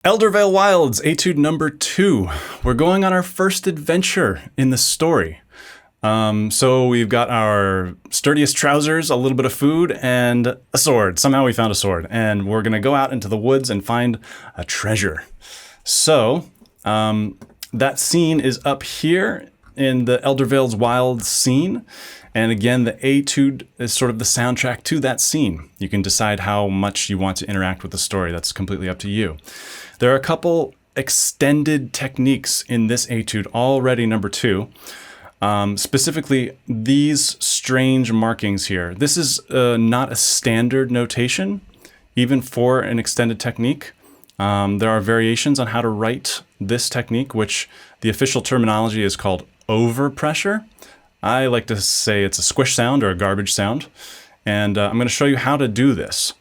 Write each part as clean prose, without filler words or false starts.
Eldervale Wilds, Etude number 2. We're going on our first adventure in the story. So we've got our sturdiest trousers, a little bit of food, and a sword. Somehow we found a sword, and we're going to go out into the woods and find a treasure. So that scene is up here in the Eldervale's Wilds scene. And again, the Etude is sort of the soundtrack to that scene. You can decide how much you want to interact with the story. That's completely up to you. There are a couple extended techniques in this Etude already, number 2. Specifically, these strange markings here. This is not a standard notation, even for an extended technique. There are variations on how to write this technique, which the official terminology is called overpressure. I like to say it's a squish sound or a garbage sound, and I'm going to show you how to do this.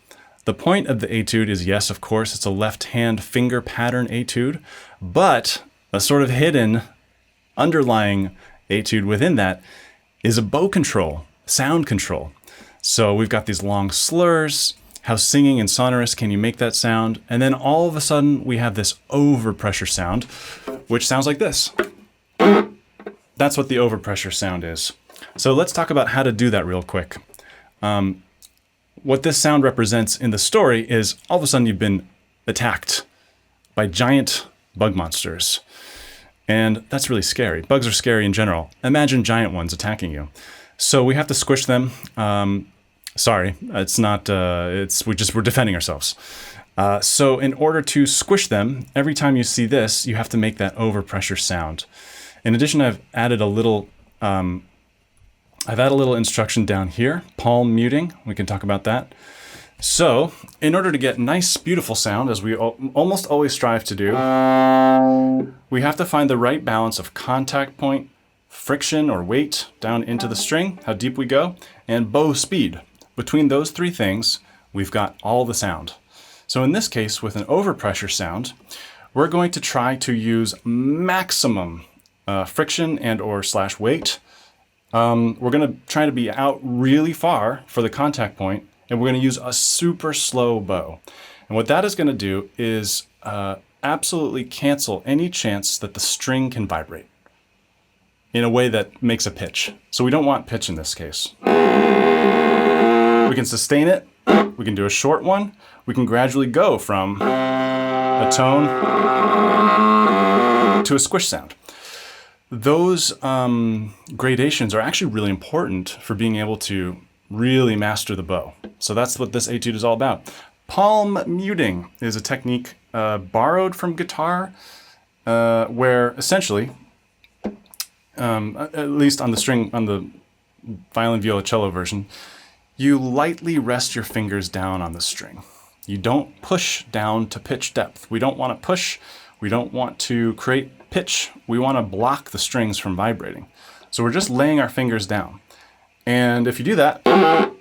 The point of the Etude is, yes, of course, it's a left-hand finger pattern Etude, but a sort of hidden, underlying Etude within that is a bow control, sound control. So we've got these long slurs. How singing and sonorous can you make that sound? And then all of a sudden we have this overpressure sound, which sounds like this. That's what the overpressure sound is. So let's talk about how to do that real quick. What this sound represents in the story is all of a sudden you've been attacked by giant bug monsters. And that's really scary. Bugs are scary in general. Imagine giant ones attacking you. So we have to squish them. Sorry, it's not, we're defending ourselves. So in order to squish them, every time you see this, you have to make that overpressure sound. In addition, I've added a little instruction down here, palm muting. We can talk about that. So in order to get nice, beautiful sound, as we almost always strive to do, we have to find the right balance of contact point, friction or weight down into the string, how deep we go, and bow speed. Between those 3 things, we've got all the sound. So in this case, with an overpressure sound, we're going to try to use maximum friction and or / weight. We're going to try to be out really far for the contact point, and we're going to use a super slow bow. And what that is going to do is absolutely cancel any chance that the string can vibrate in a way that makes a pitch. So we don't want pitch in this case. We can sustain it. We can do a short one. We can gradually go from a tone to a squish sound. Those gradations are actually really important for being able to really master the bow. So that's what this Etude is all about. Palm muting is a technique borrowed from guitar, where essentially, at least on the violin, viola, cello version, you lightly rest your fingers down on the string. You don't push down to pitch depth. We don't want to push. We don't want to create pitch. We want to block the strings from vibrating. So we're just laying our fingers down. And if you do that,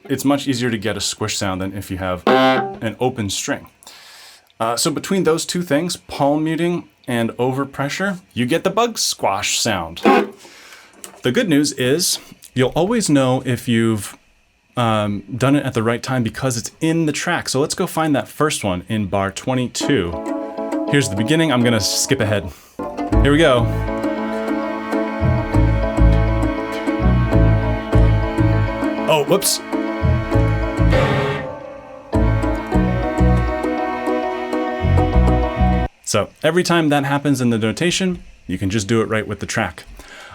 it's much easier to get a squish sound than if you have an open string. So between those 2 things, palm muting and overpressure, you get the bug squash sound. The good news is you'll always know if you've done it at the right time because it's in the track. So let's go find that first one in bar 22. Here's the beginning. I'm going to skip ahead. Here we go. Oh, whoops. So every time that happens in the notation, you can just do it right with the track.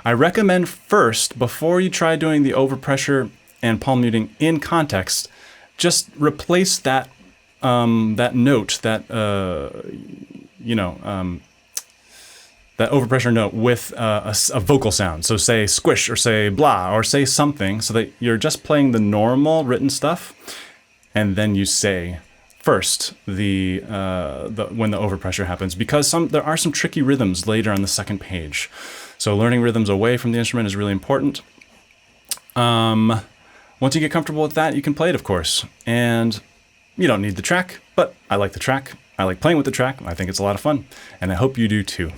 I recommend first, before you try doing the overpressure and palm muting in context, just replace that note, that overpressure note with a vocal sound. So say squish or say blah or say something, so that you're just playing the normal written stuff, and then you say first when the overpressure happens, because there are some tricky rhythms later on the second page. So learning rhythms away from the instrument is really important. Once you get comfortable with that, you can play it, of course. And you don't need the track, but I like the track. I like playing with the track. I think it's a lot of fun, and I hope you do too.